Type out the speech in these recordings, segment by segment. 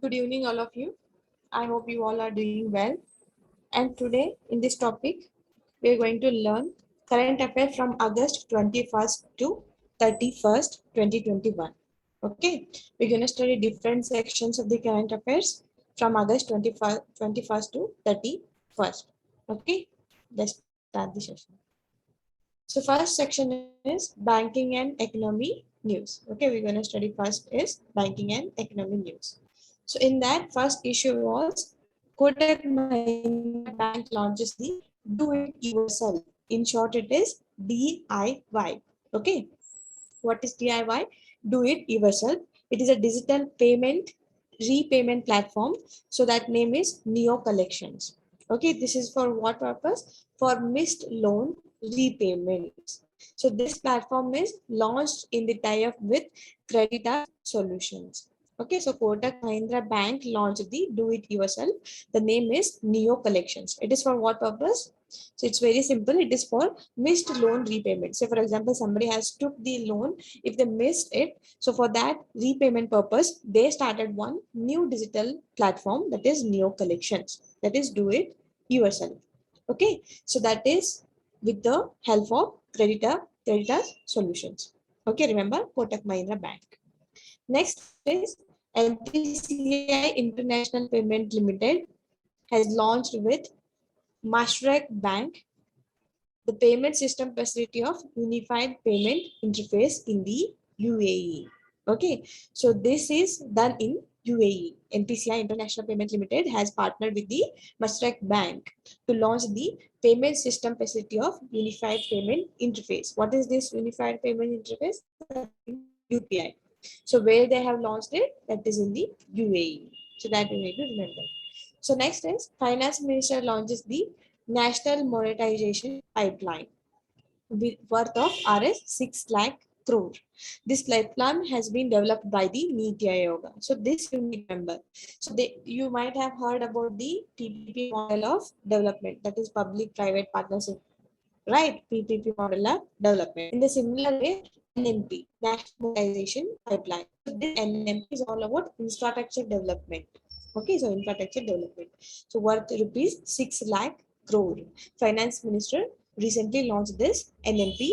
Good evening, all of you. I hope you all are doing well. And today, in this topic, we are going to learn current affairs from August 21st to 31st, 2021. Okay, we're going to study different sections of the current affairs from August 21st to 31st. Okay, let's start the session. So, first section is banking and economy news. Okay, we're going to study first is banking and economy news. So in that first issue was Kotak Mahindra Bank launches the Do It Yourself. In short, it is DIY. Okay, what is DIY? Do it yourself. It is a digital payment repayment platform. So that name is Neo Collections. Okay, this is for what purpose? For missed loan repayments. So this platform is launched in the tie-up with Credita Solutions. Okay, so Kotak Mahindra Bank launched the Do It Yourself. The name is Neo Collections. It is for what purpose? So it's very simple. It is for missed loan repayment. So for example, somebody has took the loan. If they missed it, so for that repayment purpose, they started one new digital platform that is Neo Collections. That is Do It Yourself. Okay, so that is with the help of Creditas Solutions. Okay, remember Kotak Mahindra Bank. Next is NPCI International Payment Limited has launched with Mashreq Bank the payment system facility of unified payment interface in the UAE. Okay, so this is done in UAE. NPCI International Payment Limited has partnered with the Mashreq Bank to launch the payment system facility of unified payment interface. What is this unified payment interface? UPI. So where they have launched it, that is in the UAE. So that we need to remember. So next is Finance Minister launches the National Monetization Pipeline with worth of Rs 6 lakh crore. This pipeline has been developed by the Niti Aayog. So this you need to remember. So you might have heard about the PPP model of development, that is public-private partnership, right? PPP model of development. In the similar way, NMP, National Monetization Pipeline. So this NMP is all about infrastructure development. Okay, so infrastructure development. So worth rupees 6 lakh crore. Finance Minister recently launched this NMP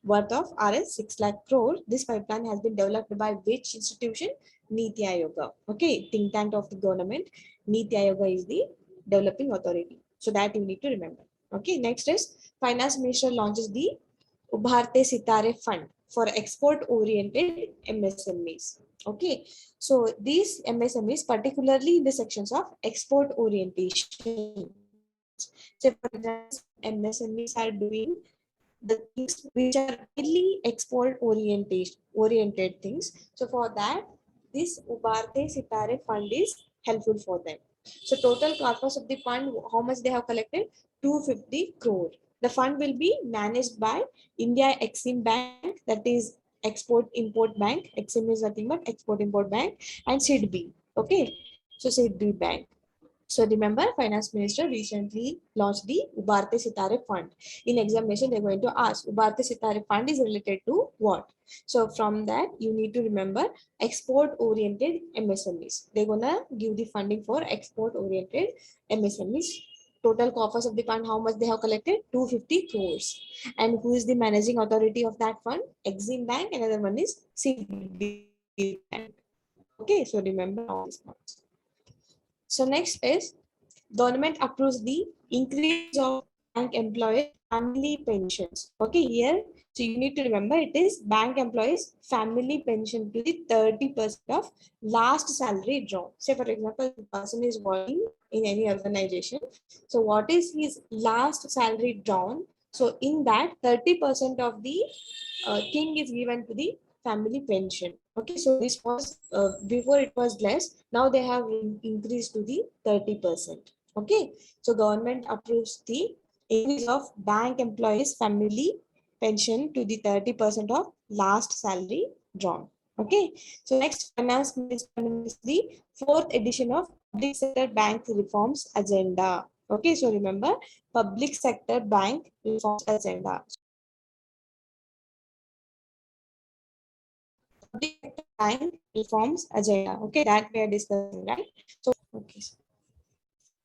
worth of Rs 6 lakh crore. This pipeline has been developed by which institution? Niti Aayog. Okay, think tank of the government. Niti Aayog is the developing authority. So that you need to remember. Okay, next is Finance Minister launches the Ubharte Sitare Fund for export-oriented MSMEs. Okay, so these MSMEs, particularly in the sections of export orientation. So for example, MSMEs are doing the things which are mainly export oriented things. So for that, this Ubharte Sitare Fund is helpful for them. So total corpus of the fund, how much they have collected? 250 crore. The fund will be managed by India Exim Bank, that is Export Import Bank. Exim is nothing but Export Import Bank, and SIDB. Okay, so SIDB Bank. So remember, Finance Minister recently launched the Ubharte Sitare Fund. In examination, they're going to ask Ubharte Sitare Fund is related to what? So from that, you need to remember export-oriented MSMEs. They're gonna give the funding for export-oriented MSMEs. Total corpus of the fund, how much they have collected? 250 crores. And who is the managing authority of that fund? Exim Bank. Another one is CB Bank. Okay, so remember all these points. So next is government approves the increase of bank employees family pensions. Okay, here so you need to remember it is bank employees family pension to the 30% of last salary drawn. Say for example, the person is working in any organization. So what is his last salary drawn? So in that 30% of the thing is given to the family pension. Okay, so this was before it was less. Now they have increased to the 30%. Okay, so government approves the increase of bank employees family pension to the 30% of last salary drawn. Okay, so next finance minister is the fourth edition of public sector bank reforms agenda. Okay, so remember public sector bank reforms agenda. Public sector bank reforms agenda. Okay, that we are discussing, right? So, okay.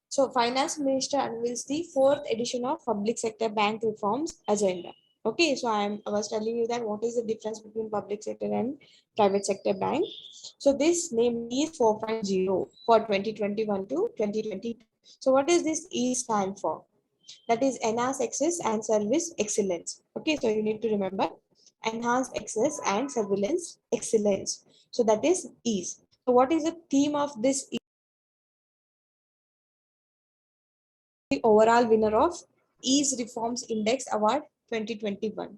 So, Finance Minister unveils the fourth edition of Public Sector Bank Reforms Agenda. Okay, so I was telling you that what is the difference between public sector and private sector bank. So this namely is 4.0 for 2021 to 2022. So what does this E stand for? That is enhance access and service excellence. Okay, so you need to remember enhance access and surveillance excellence. So that is ease. So what is the theme of this? The overall winner of ease reforms index award 2021.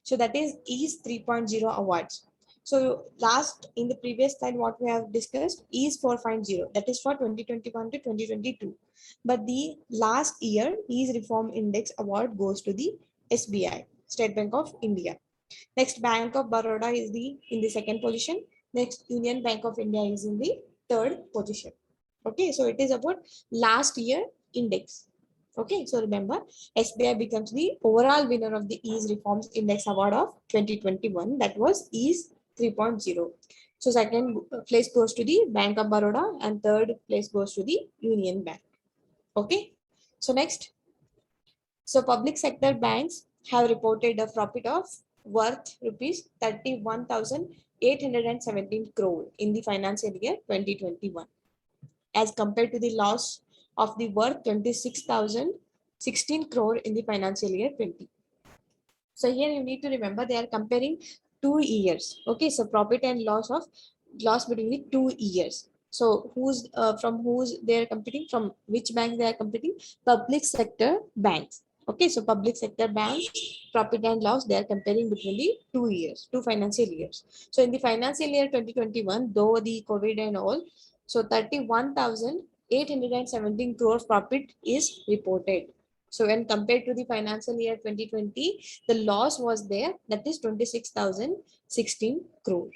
So that is ease 3.0 awards. So last in the previous slide what we have discussed ease 4.0, that is for 2021 to 2022, but the last year ease reform index award goes to the SBI, State Bank of India. Next, Bank of Baroda is the in the second position. Next, Union Bank of India is in the third position. Okay, so it is about last year index. Okay, so remember, SBI becomes the overall winner of the Ease Reforms Index Award of 2021. That was Ease 3.0. So second place goes to the Bank of Baroda and third place goes to the Union Bank. Okay, so next, so public sector banks have reported a profit of worth rupees 31,817 crore in the financial year 2021 as compared to the loss of the worth 26,016 crore in the financial year 20. So here you need to remember they are comparing 2 years. Okay, so profit and loss between the 2 years. So who's from who's they are competing, from which bank they are competing? Public sector banks. Okay, so public sector banks profit and loss they are comparing between the 2 years, 2 financial years. So in the financial year 2021, though the COVID and all, so 31,817 crore profit is reported. So when compared to the financial year 2020, the loss was there, that is 26,016 crore.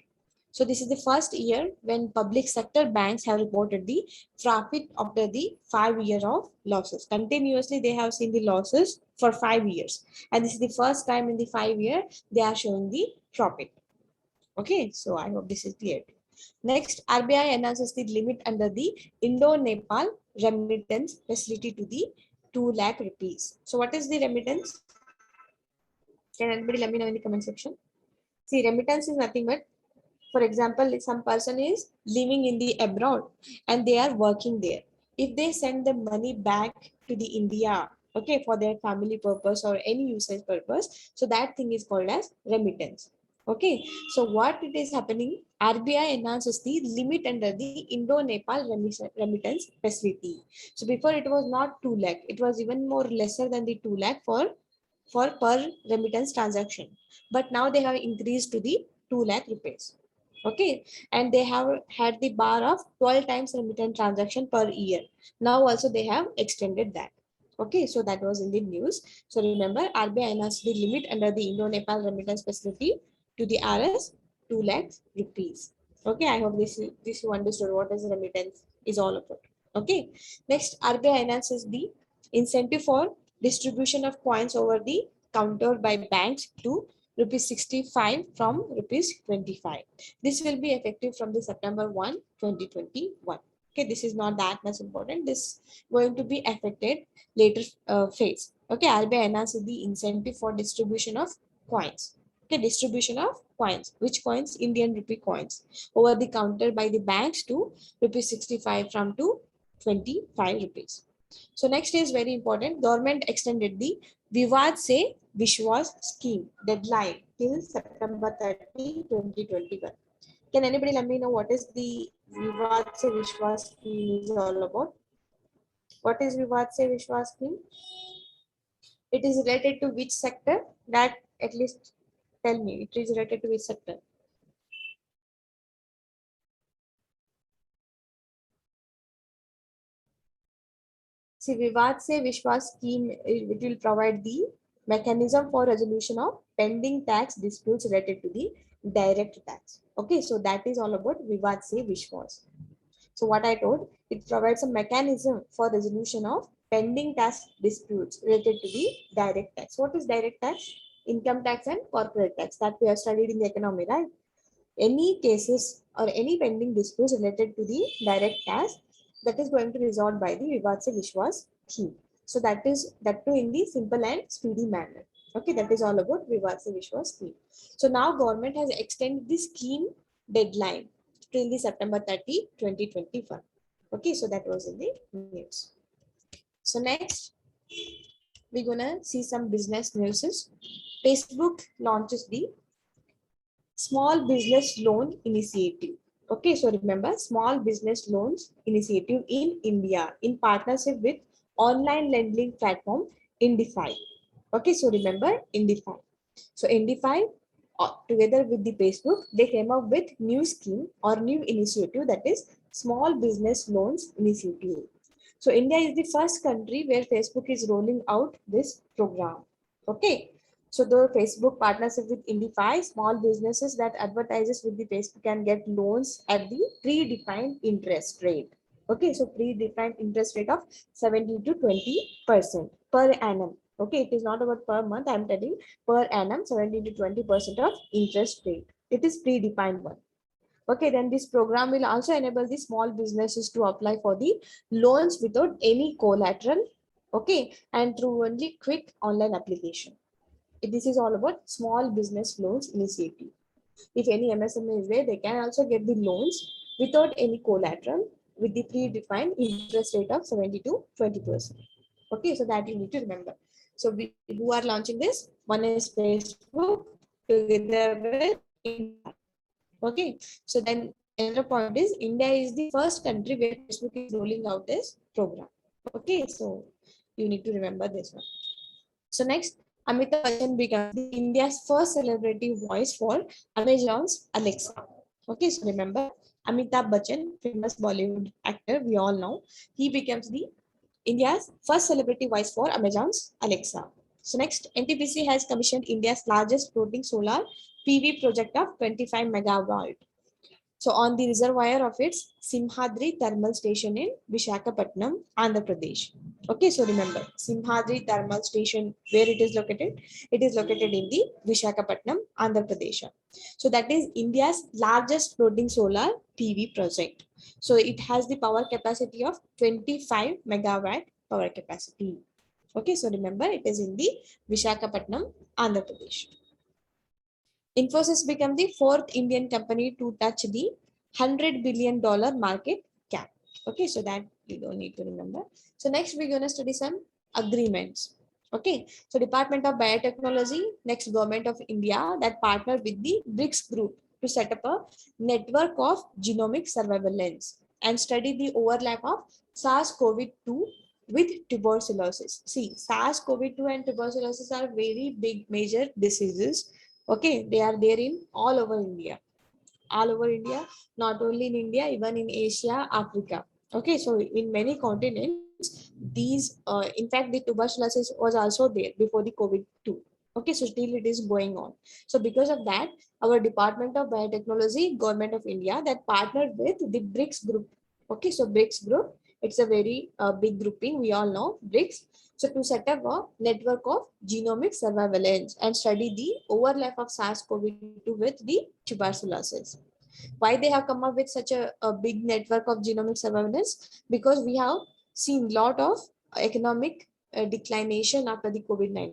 So this is the first year when public sector banks have reported the profit after the 5 years of losses. Continuously, they have seen the losses for 5 years. And this is the first time in the 5 year they are showing the profit. Okay, so I hope this is clear. Next, RBI announces the limit under the Indo-Nepal remittance facility to the 2 lakh rupees. So what is the remittance? Can anybody let me know in the comment section? See, remittance is nothing but, for example, if some person is living in the abroad and they are working there. If they send the money back to the India, okay, for their family purpose or any usage purpose, so that thing is called as remittance. Okay, so what it is happening, RBI announces the limit under the Indo-Nepal remittance facility. So before it was not 2 lakh, it was even more lesser than the 2 lakh for per remittance transaction. But now they have increased to the 2 lakh rupees. Okay, and they have had the bar of 12 times remittance transaction per year. Now also they have extended that. Okay, so that was in the news. So remember, RBI announced the limit under the Indo-Nepal remittance facility to the Rs 2 lakhs rupees. Okay, I hope this you understood what is remittance is all about. Okay, next RBI announces the incentive for distribution of coins over the counter by banks to rupees 65 from rupees 25. This will be effective from the September 1, 2021. Okay, this is not that much important. This going to be affected later phase. Okay, RBI announces the incentive for distribution of coins. Okay, distribution of coins. Which coins? Indian rupee coins over the counter by the banks to rupees 65 from to 25 rupees. So next is very important. Government extended the Vivad Se Vishwas scheme deadline till September 30, 2021. Can anybody let me know what is the Vivad Se Vishwas scheme is all about? What is Vivad Se Vishwas scheme? It is related to which sector? That at least tell me. It is related to which sector? See, Vivad Se Vishwas scheme, it will provide the mechanism for resolution of pending tax disputes related to the direct tax. Okay, so that is all about Vivad Se Vishwas. So what I told, it provides a mechanism for resolution of pending tax disputes related to the direct tax. What is direct tax? Income tax and corporate tax that we have studied in the economy, right? any cases or any pending disputes related to the direct tax, that is going to resolved by the Vivad se Vishwas scheme. So that is that too in the simple and speedy manner. Okay, that is all about Vivad se Vishwas scheme. So now government has extended the scheme deadline till the September 30, 2021. Okay, so that was in the news. So next, we're gonna see some business news. Facebook launches the Small Business Loan Initiative. Okay, so remember Small Business Loans Initiative in India in partnership with online lending platform Indify. Okay, so remember Indify. So Indify together with the Facebook, they came up with new scheme or new initiative, that is Small Business Loans Initiative. So India is the first country where Facebook is rolling out this program. Okay. So the Facebook partnership with Indify, small businesses that advertises with the Facebook can get loans at the predefined interest rate. Okay, so predefined interest rate of 17 to 20% per annum. Okay, it is not about per month. I am telling per annum 17 to 20% of interest rate. It is predefined one. Okay, then this program will also enable the small businesses to apply for the loans without any collateral. Okay, and through only quick online application. This is all about small business loans initiative. If any MSME is there, they can also get the loans without any collateral with the predefined interest rate of 70 to 20%. Okay, so that you need to remember. So who are launching this? One is Facebook together with India. Okay, so then another point is India is the first country where Facebook is rolling out this program. Okay, so you need to remember this one. So next, Amitabh Bachchan becomes the India's first celebrity voice for Amazon's Alexa. Okay, so remember Amitabh Bachchan, famous Bollywood actor, we all know, he becomes the India's first celebrity voice for Amazon's Alexa. So next, NTPC has commissioned India's largest floating solar PV project of 25 megawatt. So on the reservoir of its Simhadri thermal station in Vishakhapatnam, Andhra Pradesh. Okay, so remember Simhadri thermal station, where it is located? It is located in the Vishakhapatnam, Andhra Pradesh. So that is India's largest floating solar PV project. So it has the power capacity of 25 megawatt power capacity. Okay, so remember it is in the Vishakhapatnam, Andhra Pradesh. Infosys became the fourth Indian company to touch the $100 billion market cap. Okay, so that you don't need to remember. So next we're going to study some agreements. Okay, so Department of Biotechnology, next Government of India that partnered with the BRICS group to set up a network of genomic surveillance and study the overlap of SARS-CoV-2 with tuberculosis. See, SARS-CoV-2 and tuberculosis are very big major diseases. Okay, they are there in all over India, not only in India, even in Asia, Africa. Okay, so in many continents, these, in fact, the tuberculosis was also there before the COVID-2. Okay, so still it is going on. So because of that, our Department of Biotechnology, Government of India, that partnered with the BRICS group. Okay, so BRICS group, it's a very big grouping. We all know BRICS. So to set up a network of genomic surveillance and study the overlap of SARS-CoV-2 with the tuberculosis. Why they have come up with such a big network of genomic surveillance? Because we have seen a lot of economic declination after the COVID-19.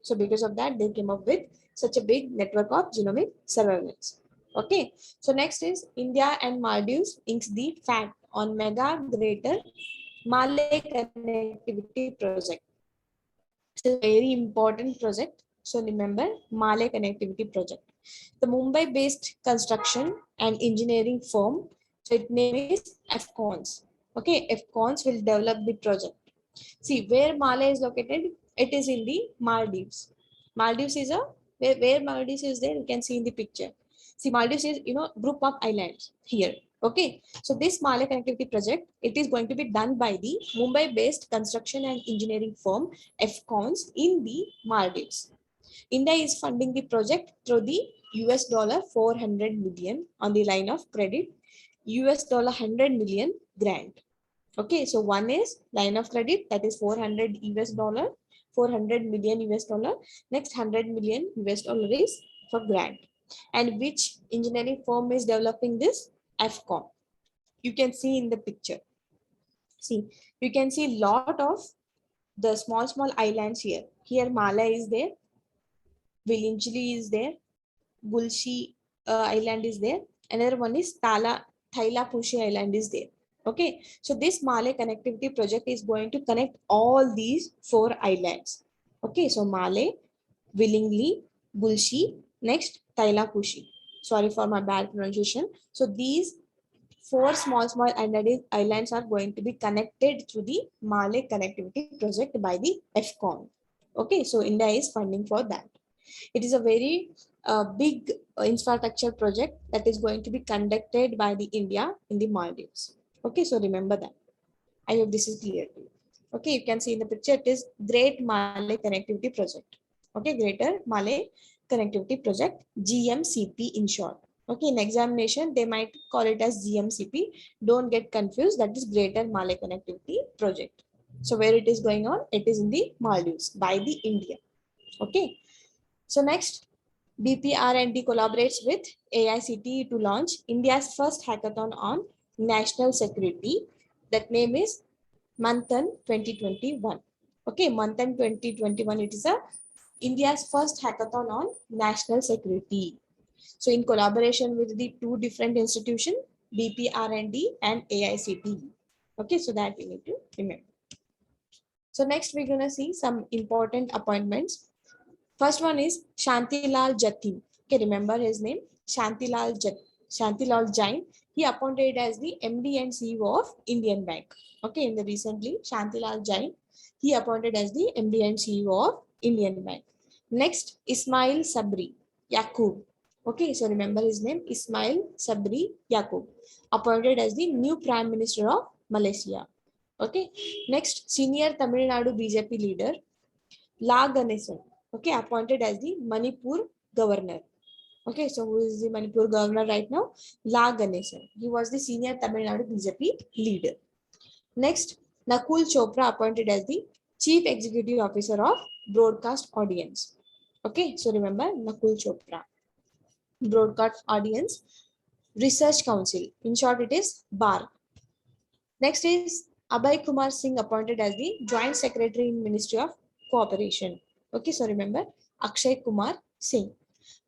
So because of that, they came up with such a big network of genomic surveillance. Okay, so next is India and Maldives inks the FACT on mega greater Malay connectivity project. It's a very important project. So remember Malay connectivity project. The Mumbai-based construction and engineering firm, so its name is FCONS. Okay, FCONS will develop the project. See where Malay is located. It is in the Maldives. Maldives is a where Maldives is there. You can see in the picture. See Maldives is group of islands here. Okay, so this Malay connectivity project, it is going to be done by the Mumbai-based construction and engineering firm FCONS in the Maldives. India is funding the project through the $400 million on the line of credit, $100 million grant. Okay, so one is line of credit, that is $400 million US dollar. Next $100 million US dollar is for grant. And which engineering firm is developing this? FCOM. You can see in the picture. See, you can see lot of the small islands here. Here Malay is there, Vilinchili is there, Gulshi island is there. Another one is Thailapushi island is there. Okay, so this Malay connectivity project is going to connect all these 4 islands. Okay, so Malay, Willingly, Gulshi, next Thailapushi. Sorry for my bad pronunciation. So these 4 small islands are going to be connected through the Malay connectivity project by the FCON. Okay, so India is funding for that. It is a very big infrastructure project that is going to be conducted by the India in the Maldives. Okay, so remember that. I hope this is clear to you. Okay, you can see in the picture it is Great Malay Connectivity Project. Okay, Greater Malay Connectivity Project, GMCP in short. Okay, in examination they might call it as GMCP. Don't get confused. That is Greater Malay Connectivity Project. So where it is going on? It is in the Maldives by the India. Okay. So next, BPR&D collaborates with AICTE to launch India's first hackathon on national security. That name is Manthan 2021. Okay, Manthan 2021. It is India's first hackathon on national security. So in collaboration with the 2 different institutions, BPR&D and AICTE. Okay, so that we need to remember. So next we're going to see some important appointments. First one is Shantilal Jatin. Okay, remember his name? Shantilal Jain. He appointed as the MD and CEO of Indian Bank. Okay, in the recently, Shantilal Jain, he appointed as the MD and CEO of Indian Bank. Next, Ismail Sabri Yaqub. Okay, so remember his name, Ismail Sabri Yaqub, appointed as the new Prime Minister of Malaysia. Okay, next, senior Tamil Nadu BJP leader La Ganesan. Okay, appointed as the Manipur governor. Okay, so who is the Manipur governor right now? La Ganesan. He was the senior Tamil Nadu BJP leader. Next, Nakul Chopra appointed as the Chief Executive Officer of Broadcast Audience. Okay, so remember Nakul Chopra. Broadcast Audience Research Council. In short, it is BAR. Next is Abhay Kumar Singh appointed as the Joint Secretary in Ministry of Cooperation. Okay, so remember Akshay Kumar Singh.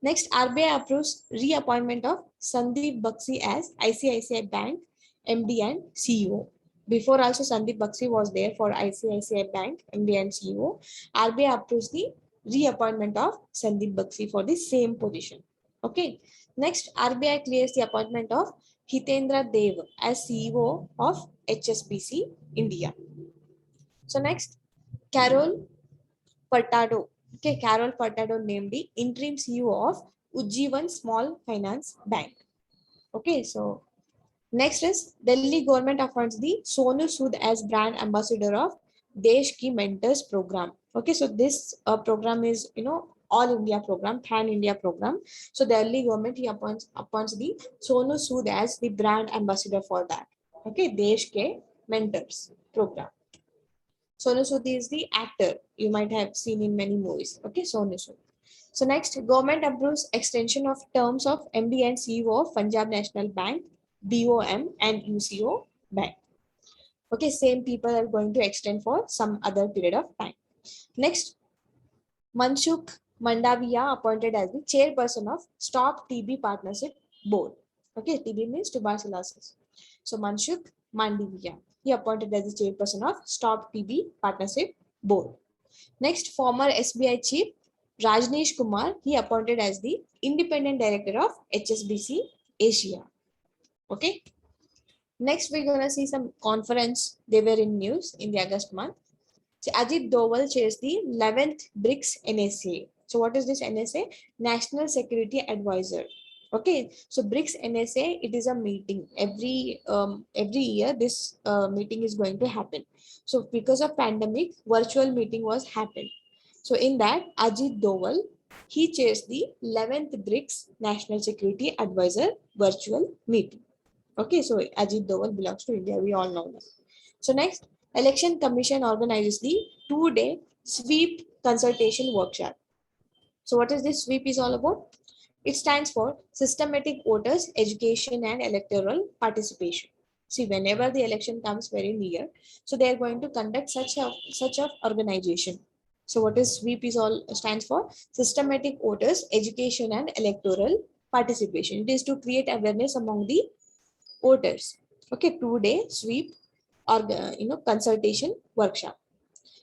Next, RBI approves reappointment of Sandeep Baxi as ICICI Bank MD and CEO. Before also Sandeep Baxi was there for ICICI Bank MD and CEO. RBI approves the reappointment of Sandeep Baxi for the same position. Okay. Next, RBI clears the appointment of Hitendra Dev as CEO of HSBC India. So next, Carol Furtado. Okay, Carol Furtado named the interim CEO of Ujjivan Small Finance Bank. Okay, so next is Delhi government appoints the Sonu Sood as brand ambassador of Desh Ki Mentors program. Okay, so this program is all India program, pan India program. So Delhi government he appoints the Sonu Sood as the brand ambassador for that. Okay, Desh Ke Mentors program. Sonu Sood is the actor you might have seen in many movies. Okay, Sonu Sood. So next, government approves extension of terms of MD and CEO of Punjab National Bank, BOM and UCO Bank. Okay, same people are going to extend for some other period of time. Next, Manshukh Mandaviya appointed as the chairperson of Stop TB Partnership Board. Okay, TB means tuberculosis. So Manshukh Mandaviya, he appointed as the chairperson of Stop TB Partnership Board. Next, former SBI chief Rajneesh Kumar, he appointed as the independent director of HSBC Asia. Okay. Next, we're gonna see some conference. They were in news in the August month. So Ajit Doval chairs the 11th BRICS NSA. So what is this NSA? National Security Advisor. Okay, so BRICS NSA, it is a meeting every year. This meeting is going to happen. So because of pandemic, virtual meeting was happened. So in that, Ajit Doval, he chairs the 11th BRICS National Security Advisor virtual meeting. Okay, so Ajit Doval belongs to India. We all know that. So next, Election Commission organizes the 2-day sweep consultation workshop. So what is this sweep is all about? It stands for Systematic Voters Education and Electoral Participation. See, whenever the election comes very near, so they are going to conduct such a organization. So what is sweep is all stands for Systematic Voters Education and Electoral Participation. It is to create awareness among the voters. Okay, 2-day sweep or consultation workshop.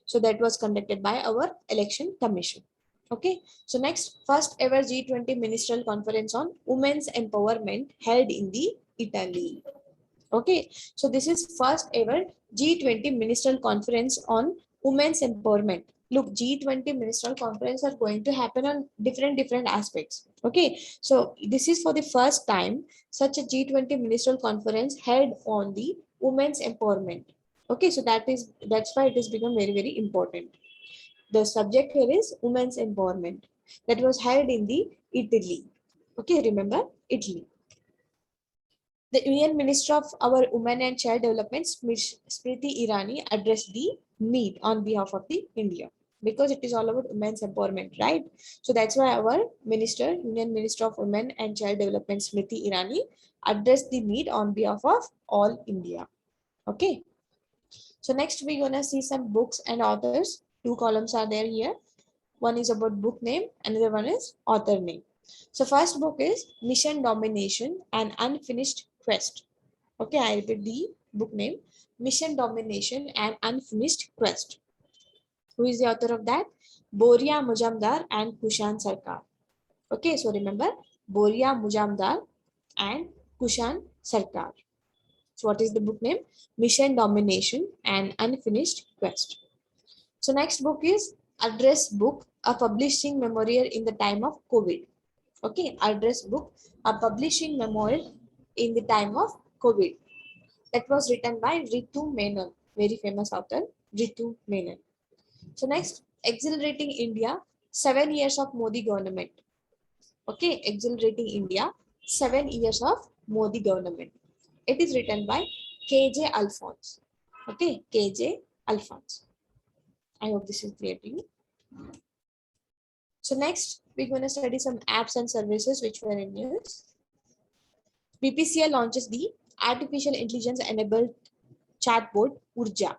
So that was conducted by our election commission. Okay, so next, first ever G20 ministerial conference on women's empowerment held in the Italy. Okay, so this is first ever G20 ministerial conference on women's empowerment. Look, G20 ministerial conference are going to happen on different aspects. Okay, so this is for the first time such a G20 ministerial conference held on the women's empowerment. Okay, so that's why it has become very important. The subject here is women's empowerment that was held in the Italy. Okay, remember Italy. The Union Minister of our Women and Child Development, Smriti Irani, addressed the meet on behalf of the India because it is all about women's empowerment, right? So that's why our minister, Union Minister of Women and Child Development, Smriti Irani, addressed the meet on behalf of all India. Okay. So next we're gonna see some books and authors. Two columns are there here. One is about book name, another one is author name. So first book is Mission Domination, an Unfinished Quest. Okay, I repeat the book name, Mission Domination, an Unfinished Quest. Who is the author of that? Boria Mujamdar and Kushan Sarkar. Okay, so remember Boria Mujamdar and Kushan Sarkar. So what is the book name? Mission Domination, an Unfinished Quest. So next book is Address Book, a publishing memorial in the time of COVID. Okay, Address Book, a publishing memorial in the time of COVID. That was written by Ritu Menon, very famous author, Ritu Menon. So next, Accelerating India, 7 years of Modi government. Okay, Accelerating India, 7 years of Modi government. It is written by KJ Alphonse. Okay, KJ Alphonse. I hope this is clear to you. So next, we're going to study some apps and services which were in use. BPCL launches the artificial intelligence enabled chatbot Urja.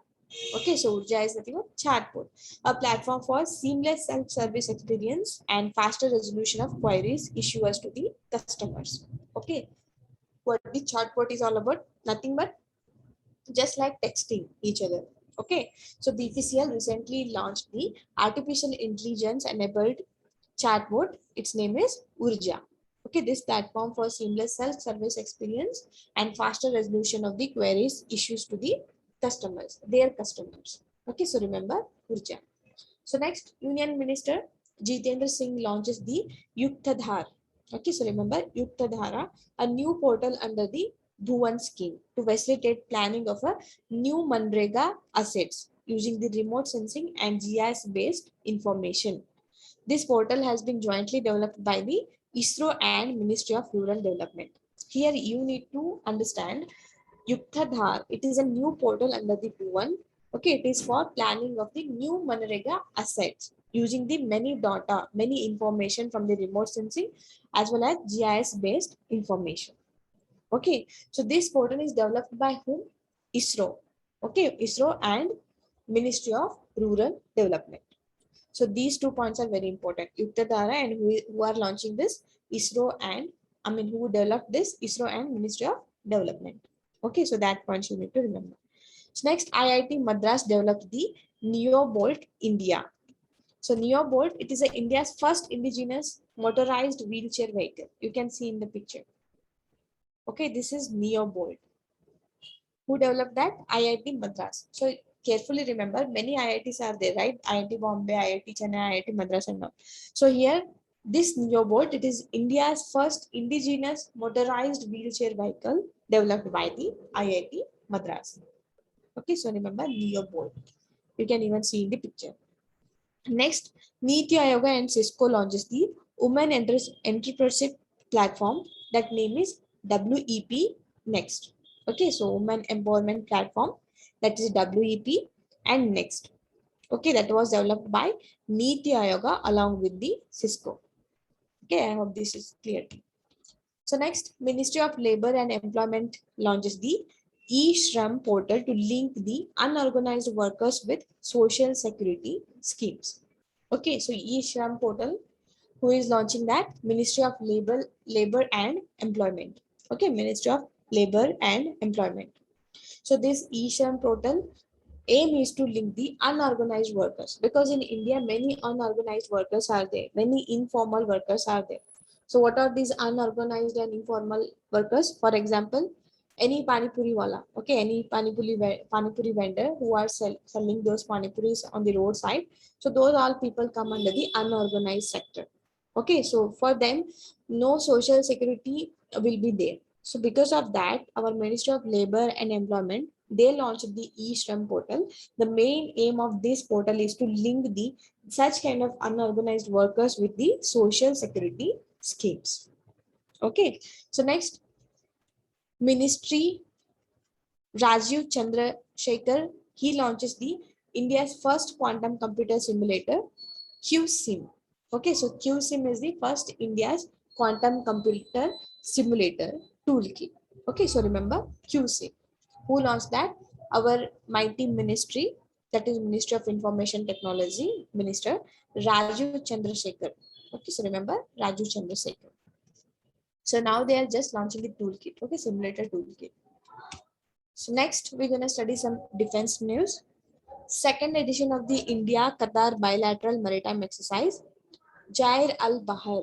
Okay, so Urja is nothing but chatbot, a platform for seamless self-service experience and faster resolution of queries issued to the customers. Okay, what the chatbot is all about? Nothing but just like texting each other. Okay, so BPCL recently launched the artificial intelligence enabled chatbot. Its name is Urja. Okay, this platform for seamless self-service experience and faster resolution of the queries issues to the customers, their customers. Okay, so remember Urja. So next, Union Minister Jitendra Singh launches the Yuktadhar. Okay, so remember Yuktadhara, a new portal under the Bhuvan scheme to facilitate planning of a new Manrega assets using the remote sensing and GIS-based information. This portal has been jointly developed by the ISRO and Ministry of Rural Development. Here you need to understand Yuktadhar. It is a new portal under the Bhuvan. Okay, it is for planning of the new Manrega assets using the many data, many information from the remote sensing as well as GIS-based information. Okay, so this portal is developed by whom? ISRO. Okay, ISRO and Ministry of Rural Development. So these 2 points are very important. Yuktadhara and who are launching this? ISRO and, who developed this? ISRO and Ministry of Development. Okay, so that point you need to remember. So next, IIT Madras developed the NeoBolt India. So NeoBolt, it is India's first indigenous motorized wheelchair vehicle. You can see in the picture. Okay, this is NeoBolt. Who developed that? IIT Madras. So carefully remember, many IITs are there, right? IIT Bombay, IIT Chennai, IIT Madras and all. So here, this NeoBolt, it is India's first indigenous motorized wheelchair vehicle developed by the IIT Madras. Okay, so remember NeoBolt. You can even see in the picture. Next, Niti Aayog and Cisco launches the Women Entrepreneurship Platform. That name is WEP Next. Okay, so Women Empowerment Platform, that is WEP and Next. Okay, that was developed by Niti Aayog along with the Cisco. Okay, I hope this is clear. So next, Ministry of Labor and Employment launches the e-Shram portal to link the unorganized workers with social security schemes. Okay, so e-Shram portal, who is launching that? Ministry of Labor and Employment. Okay, Ministry of Labor and Employment. So this e-Shram portal aim is to link the unorganized workers, because in India many unorganized workers are there, many informal workers are there. So what are these unorganized and informal workers? For example, any pani puri wala, okay, any pani puri vendor who are selling those pani puris on the roadside. So those all people come under the unorganized sector. Okay, so for them, no social security will be there. So because of that, our Ministry of Labor and Employment, they launched the e-Shram portal. The main aim of this portal is to link the such kind of unorganized workers with the social security schemes. Okay, so next, Ministry Rajiv Chandrasekhar, he launches the India's first quantum computer simulator, QSIM. Okay, so QSIM is the first India's quantum computer simulator toolkit. Okay, so remember QSIM. Who launched that? Our mighty ministry, that is Ministry of Information Technology Minister Raju Chandrasekhar. Okay, so remember Raju Chandrasekhar. So now they are just launching the toolkit. Okay, simulator toolkit. So next we're gonna study some defense news. Second edition of the India-Qatar bilateral maritime exercise, Jair al-Bahar.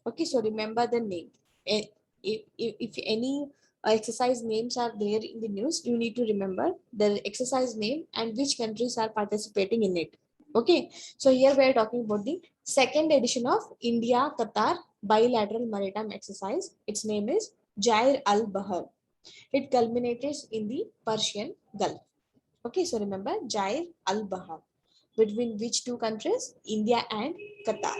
Okay, so remember the name. If any exercise names are there in the news, you need to remember the exercise name and which countries are participating in it. Okay, so here we are talking about the second edition of India-Qatar bilateral maritime exercise. Its name is Jair al-Bahar. It culminated in the Persian Gulf. Okay, so remember Jair al-Bahar. Between which two countries? India and Qatar.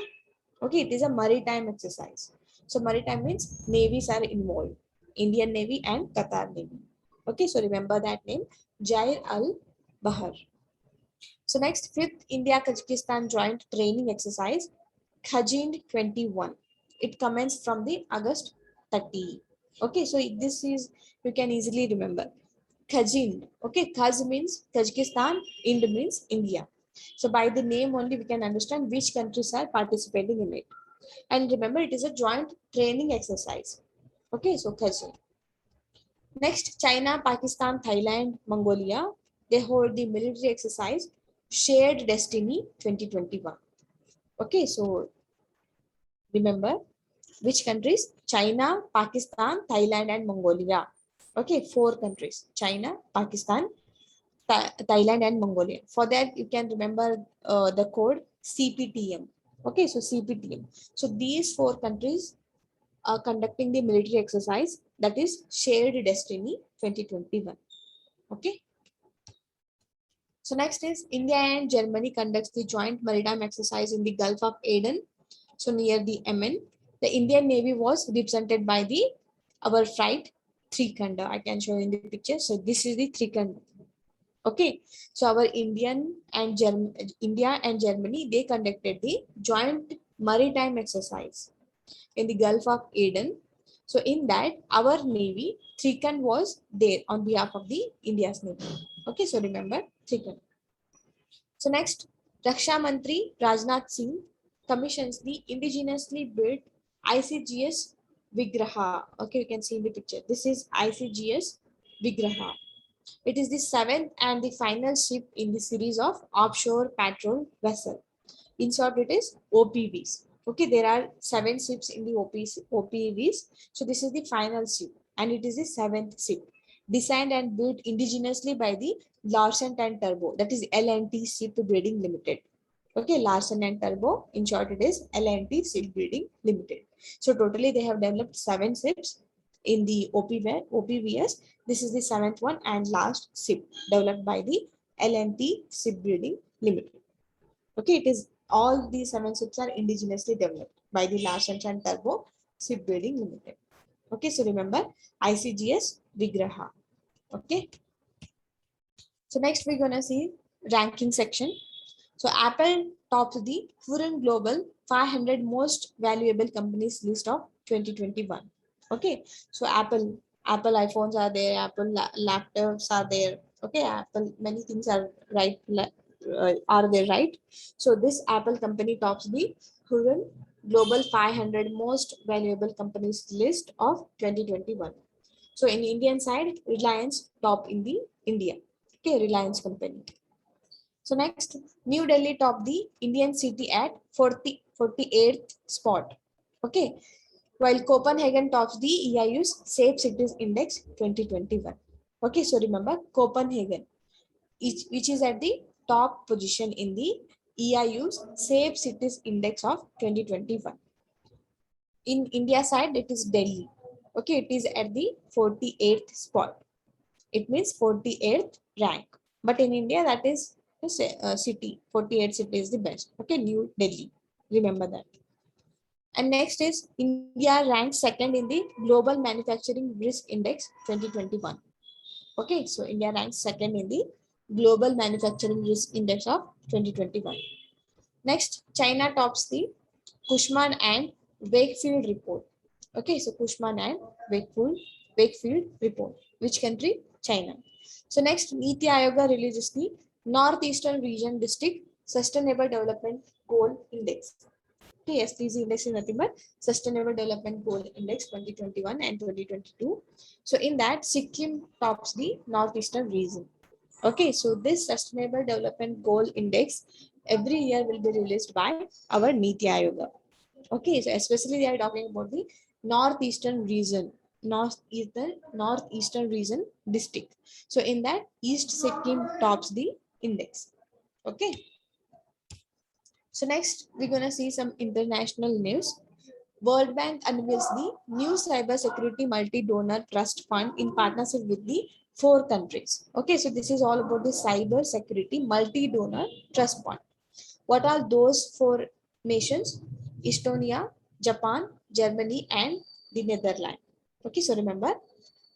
Okay, it is a maritime exercise. So maritime means navies are involved. Indian Navy and Qatar Navy. Okay, so remember that name, Jair al-Bahar. So next, fifth India-Kazakhstan joint training exercise, Khajind 21. It commenced from the August 30. Okay, so this is, you can easily remember. Khajind. Okay, Khaz means Kazakhstan, Ind means India. So by the name only we can understand which countries are participating in it. And remember, it is a joint training exercise. Okay, so Khajind. Next, China, Pakistan, Thailand, Mongolia, they hold the military exercise Shared Destiny 2021. Okay, so remember which countries? China, Pakistan, Thailand, and Mongolia. Okay, four countries: China, Pakistan, Thailand, and Mongolia. For that, you can remember the code CPTM. Okay, so CPTM. So these four countries are conducting the military exercise, that is Shared Destiny 2021. Okay. So next is India and Germany conducts the joint maritime exercise in the Gulf of Aden. So near the Yemen, the Indian Navy was represented by the our flight Trikanda. I can show you in the picture. So this is the Trikanda. Okay. So our India and Germany, they conducted the joint maritime exercise in the Gulf of Aden. So in that, our Navy, Trikand was there on behalf of the India's Navy. Okay, so remember Trikand. So next, Raksha Mantri Rajnath Singh commissions the indigenously built ICGS Vigraha. Okay, you can see in the picture. This is ICGS Vigraha. It is the seventh and the final ship in the series of offshore patrol vessel. In short, it is OPVs. Okay, there are 7 ships in the OPVs. So this is the final ship and it is the 7th ship. Designed and built indigenously by the Larsen and Turbo, that is L&T Shipbuilding Limited. Okay, Larsen and Turbo, in short it is L&T Shipbuilding Limited. So totally they have developed 7 ships in the OPVS. This is the 7th one and last ship developed by the L&T Shipbuilding Limited. Okay, it is all these 7 ships are indigenously developed by the Larsen and Turbo Shipbuilding Limited. Okay, so remember ICGS Vigraha. Okay. So next we're gonna see ranking section. So Apple tops the Hurun Global 500 most valuable companies list of 2021. Okay, so Apple iPhones are there, Apple laptops are there. Okay, Apple many things are right are there, right? So this Apple company tops the Hurun Global 500 most valuable companies list of 2021. So in Indian side, Reliance top in the India. Okay, Reliance company. So next, New Delhi topped the Indian city at 48th spot. Okay, while Copenhagen tops the EIU's Safe Cities Index 2021. Okay, so remember Copenhagen, which is at the top position in the EIU's Safe Cities Index of 2021. In India side, it is Delhi. Okay, it is at the 48th spot. It means 48th rank. But in India, that is the city. 48th city is the best. Okay, New Delhi. Remember that. And next is India ranks second in the Global Manufacturing Risk Index 2021. Okay, so India ranks second in the Global Manufacturing Risk Index of 2021. Next, China tops the Cushman and Wakefield report. Okay, so Cushman and Wakefield report. Which country? China. So next, Niti Ayoga releases the Northeastern Region District Sustainable Development Goal Index. Okay, SDG index is nothing but Sustainable Development Goal Index 2021 and 2022. So in that, Sikkim tops the Northeastern region. Okay, so this Sustainable Development Goal Index every year will be released by our Niti Ayoga. Okay, so especially they are talking about the northeastern region, northeastern region district. So in that, East Sikkim tops the index. Okay. So next, we're gonna see some international news. World Bank unveils the new cybersecurity multi-donor trust fund in partnership with the 4 countries. Okay, so this is all about the cybersecurity multi-donor trust fund. What are those 4 nations? Estonia, Japan, Germany, and the Netherlands. Okay, so remember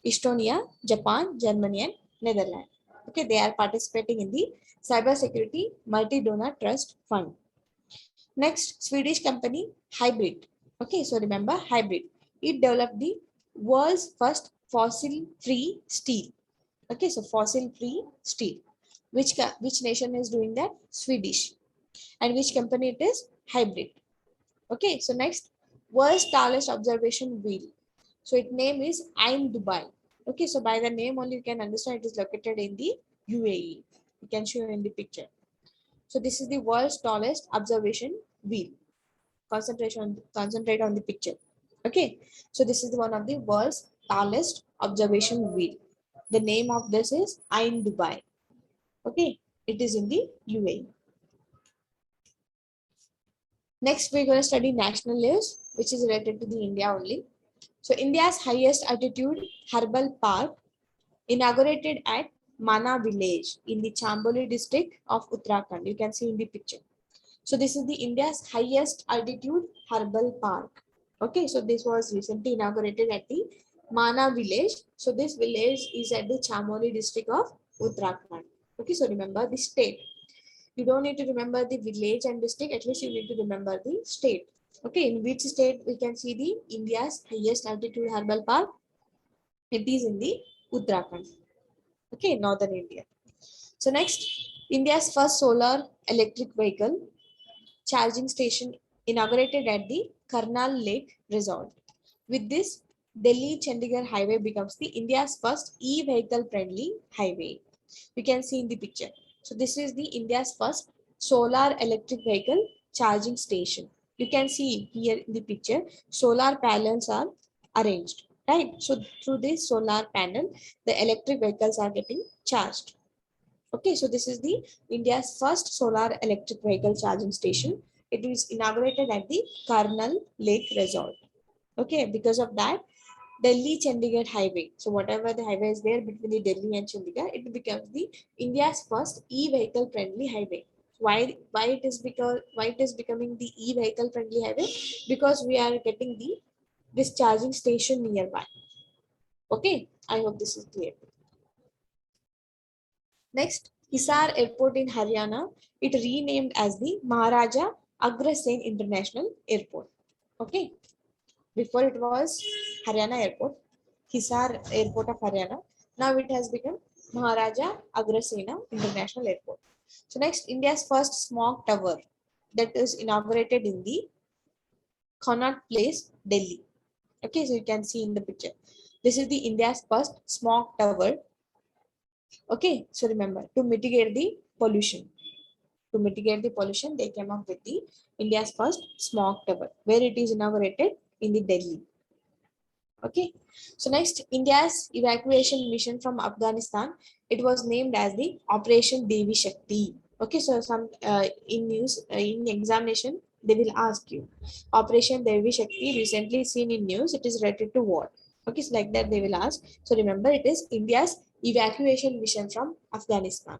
Estonia, Japan, Germany, and Netherlands. Okay, they are participating in the Cybersecurity Multi-Donor Trust Fund. Next, Swedish company Hybrid. Okay, so remember Hybrid. It developed the world's first fossil-free steel. Okay, so fossil-free steel. Which nation is doing that? Swedish. And which company it is? Hybrid. Okay, so next, world's tallest observation wheel. So its name is Ain Dubai. Okay, so by the name only you can understand it is located in the UAE. You can show in the picture. So this is the world's tallest observation wheel. Concentrate on the picture. Okay, so this is one of the world's tallest observation wheel. The name of this is Ain Dubai. Okay, it is in the UAE. Next, we're going to study national news, which is related to the India only. So India's highest altitude herbal park inaugurated at Mana village in the Chamboli district of Uttarakhand. You can see in the picture. So this is the India's highest altitude herbal park. Okay, so this was recently inaugurated at the Mana village. So this village is at the Chamboli district of Uttarakhand. Okay, so remember the state. You don't need to remember the village and district, at least you need to remember the state. Okay, in which state we can see the India's highest altitude herbal park? It is in the Uttarakhand. Okay, northern India. So next, India's first solar electric vehicle charging station inaugurated at the Karnal Lake Resort. With this, Delhi Chandigarh highway becomes the India's first e-vehicle friendly highway. You can see in the picture. So this is the India's first solar electric vehicle charging station. You can see here in the picture, solar panels are arranged, right? So through this solar panel, the electric vehicles are getting charged. Okay, so this is the India's first solar electric vehicle charging station. It is inaugurated at the Karnal Lake Resort. Okay, because of that, Delhi Chandigarh highway. So whatever the highway is there between the Delhi and Chandigarh, it becomes the India's first e-vehicle friendly highway. Why it is becoming the e-vehicle friendly highway? Because we are getting this charging station nearby. Okay, I hope this is clear. Next, Hisar Airport in Haryana, it renamed as the Maharaja Agrasen International Airport. Okay, before it was Haryana Airport, Hisar Airport of Haryana. Now it has become Maharaja Agrasena International Airport. So next, India's first smog tower that is inaugurated in the Connaught Place, Delhi. Okay, so you can see in the picture. This is the India's first smog tower. Okay, so remember to mitigate the pollution. To mitigate the pollution, they came up with the India's first smog tower, where it is inaugurated in the Delhi. Okay, so next, India's evacuation mission from Afghanistan, it was named as the Operation Devi Shakti. Okay, so some in news in examination they will ask you Operation Devi Shakti recently seen in news. It is related to what? Okay, so like that they will ask. So remember, it is India's evacuation mission from Afghanistan.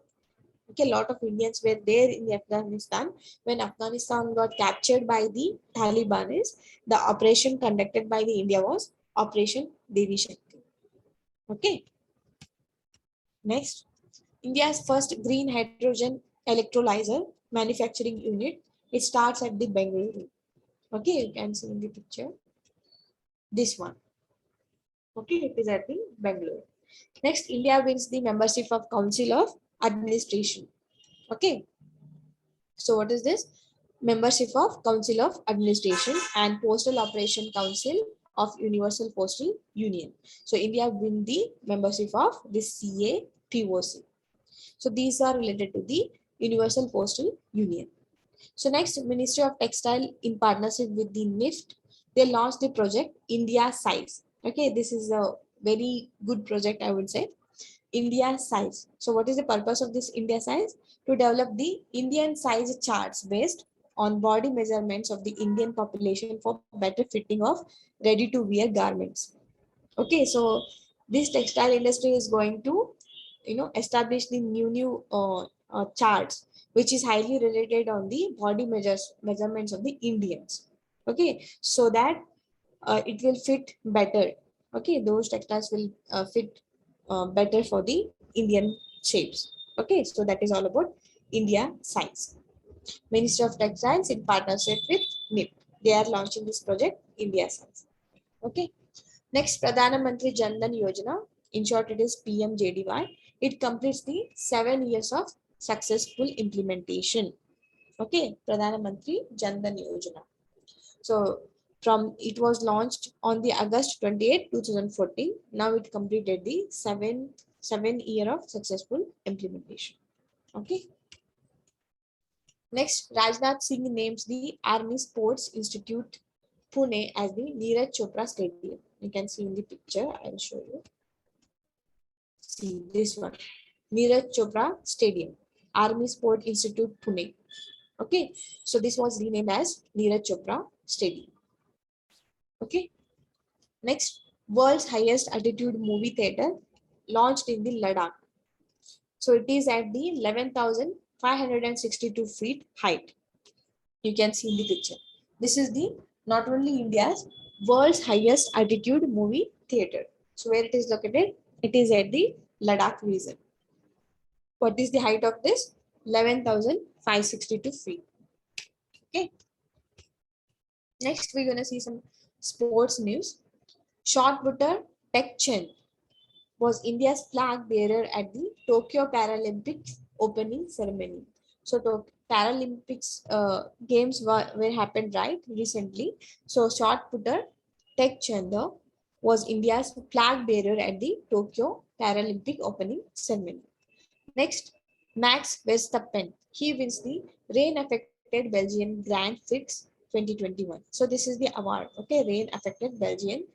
Okay, a lot of Indians were there in Afghanistan when Afghanistan got captured by the Taliban. The operation conducted by the India was Operation Devi Shakti. Okay, next, India's first green hydrogen electrolyzer manufacturing unit. It starts at the Bengaluru. Okay, you can see in the picture this one. Okay, it is at the Bengaluru. Next, India wins the membership of Council of Administration. Okay, so what is this? Membership of Council of Administration and Postal Operation Council of Universal Postal Union. So India win the membership of this CAPOC. So these are related to the Universal Postal Union. So next, Ministry of Textile in partnership with the NIFT, they launched the project India Size. Okay, this is a very good project, I would say. India size. So what is the purpose of this India size? To develop the Indian size charts based on body measurements of the Indian population for better fitting of ready to wear garments. Okay, so this textile industry is going to establish the new charts which is highly related on the body measurements of the Indians. Okay, so that it will fit better. Okay, those textiles will fit better for the Indian shapes. Okay, so that is all about India size. Ministry of Textiles in partnership with NIP. They are launching this project India size. Okay. Next, Pradhana Mantri Jan Dhan Yojana. In short, it is PMJDY. It completes the 7 years of successful implementation. Okay, Pradhana Mantri Jan Dhan Yojana. So from it was launched on the August 28, 2014. Now it completed the seven year of successful implementation. Okay. Next, Rajnath Singh names the Army Sports Institute Pune as the Neeraj Chopra Stadium. You can see in the picture. I will show you. See this one, Neeraj Chopra Stadium, Army Sport Institute Pune. Okay, so this was renamed as Neeraj Chopra Stadium. Okay. Next, world's highest altitude movie theater launched in the Ladakh. So it is at the 11,562 feet height. You can see in the picture. This is the not only India's world's highest altitude movie theater. So where it is located? It is at the Ladakh region. What is the height of this? 11,562 feet. Okay. Next, we're going to see some sports news. Shot putter Tek Chen was India's flag bearer at the Tokyo Paralympics opening ceremony. So Paralympics games were happened right recently. So shot putter Tek Chanda was India's flag bearer at the Tokyo Paralympic opening ceremony. Next, Max Verstappen. He wins the rain-affected Belgian Grand Prix 2021. So this is the award. Okay, rain-affected Belgian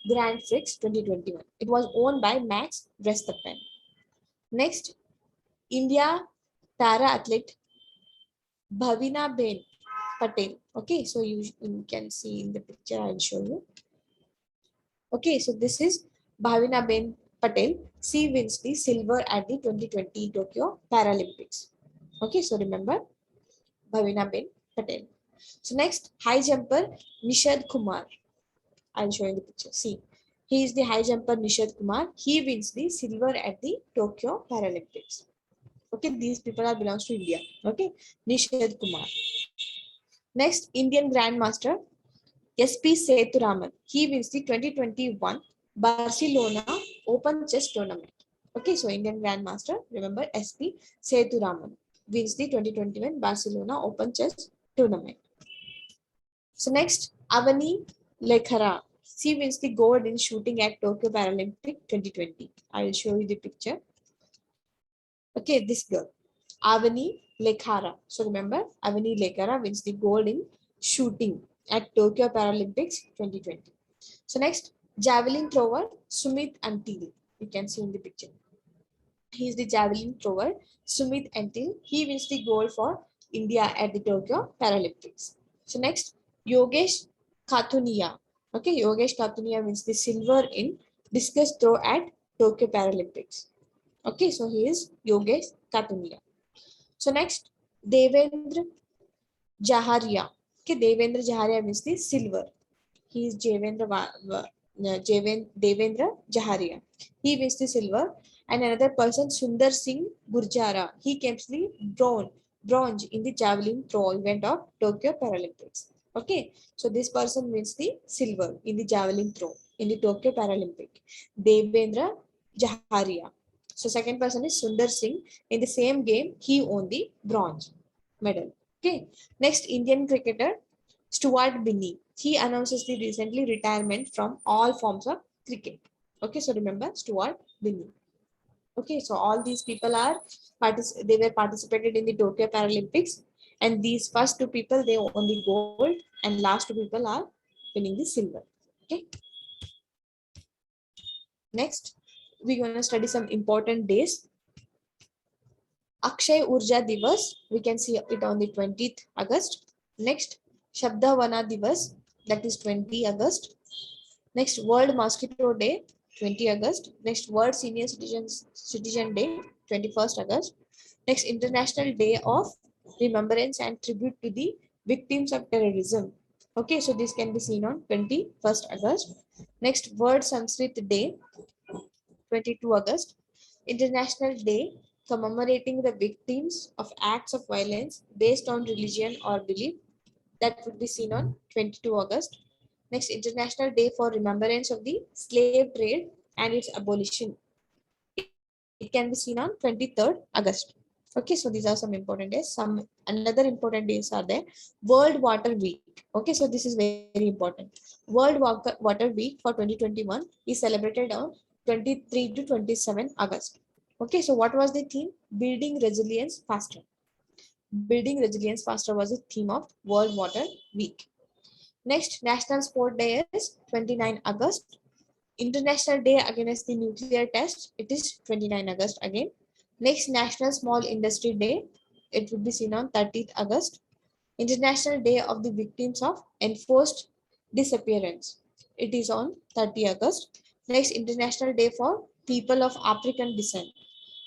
Grand Prix 2021. It was owned by Max Verstappen. Next, India para athlete Bhavina Ben Patel. Okay, so you can see in the picture. I'll show you. Okay, so this is Bhavina Ben Patel. She wins the silver at the 2020 Tokyo Paralympics. Okay, so remember Bhavina Ben Patel. So next, high jumper Nishad Kumar. I'll show you the picture. See, he is the high jumper Nishad Kumar. He wins the silver at the Tokyo Paralympics. Okay, these people are belongs to India. Okay, Nishad Kumar. Next, Indian Grandmaster SP Sethuraman. He wins the 2021 Barcelona Open Chess Tournament. Okay, so Indian Grandmaster, remember SP Sethuraman wins the 2021 Barcelona Open Chess Tournament. So next, Avani Lekhara. She wins the gold in shooting at Tokyo Paralympic 2020. I will show you the picture. Okay, this girl, Avani Lekhara. So remember, Avani Lekhara wins the gold in shooting at Tokyo Paralympics 2020. So next, javelin thrower Sumit Antil. You can see in the picture. He is the javelin thrower Sumit Antil. He wins the gold for India at the Tokyo Paralympics. So next, Yogesh Kathunia. Okay, Yogesh Kathunia wins the silver in discus throw at Tokyo Paralympics. Okay, so he is Yogesh Kathunia. So next, Devendra Jaharia. Okay, Devendra Jaharia wins the silver. He is Devendra Jaharia. He wins the silver. And another person, Sundar Singh Gurjara. He comes the bronze in the javelin throw event of Tokyo Paralympics. Okay, so this person wins the silver in the javelin throw in the Tokyo Paralympic. Devendra Jaharia. So second person is Sundar Singh. In the same game, he won the bronze medal. Okay, next Indian cricketer Stuart Binney. He announces the recently retirement from all forms of cricket. Okay, so remember Stuart Binney. Okay, so all these people are they were participated in the Tokyo Paralympics, and these first two people they won the gold, and last two people are winning the silver. Okay. Next, we're gonna study some important days. Akshay Urja Divas, we can see it on the 20th August. Next, Shabdavana Divas, that is 20 August. Next, World Mosquito Day, 20 August. Next, World Senior Citizen Day, 21st August. Next, International Day of Remembrance and Tribute to the Victims of Terrorism. Okay, so this can be seen on 21st August. Next, World Sanskrit Day, 22 August. International Day commemorating the victims of acts of violence based on religion or belief. That would be seen on 22 August. Next, International Day for Remembrance of the Slave Trade and its Abolition. It can be seen on 23rd August. Okay, so these are some important days. Some another important days are there. World Water Week. Okay, so this is very important. World Water Week for 2021 is celebrated on 23 to 27 August. Okay, so what was the theme? Building resilience faster. Building resilience faster was the theme of World Water Week. Next, National Sport Day is 29 August. International Day Against the Nuclear Test, it is 29 August again. Next, National Small Industry Day, it would be seen on 30th August. International Day of the Victims of Enforced Disappearance, it is on 30 August. Next, International Day for People of African Descent.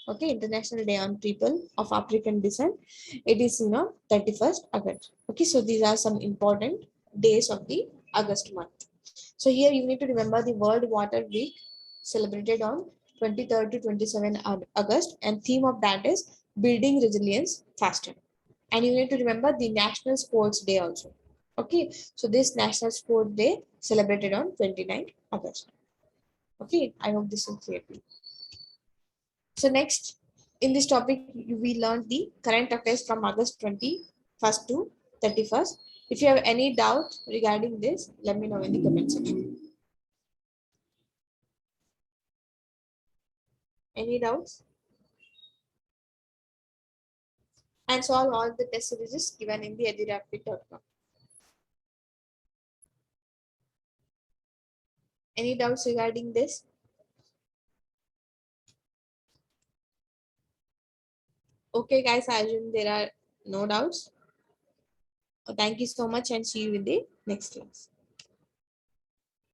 Okay, International Day on People of African Descent, it is on 31st August. Okay, so these are some important days of the August month. So here you need to remember the World Water Week celebrated on 23rd to 27 August, and theme of that is building resilience faster. And you need to remember the National Sports Day also. Okay, so this National Sport Day celebrated on 29th August. Okay, I hope this is clear. So next, in this topic, we learned the current affairs from August 21st to 31st. If you have any doubt regarding this, let me know in the comment section. Any doubts? And solve all the test series given in the EDURapid.com. Any doubts regarding this? Okay, guys, I assume there are no doubts. Thank you so much and see you in the next class.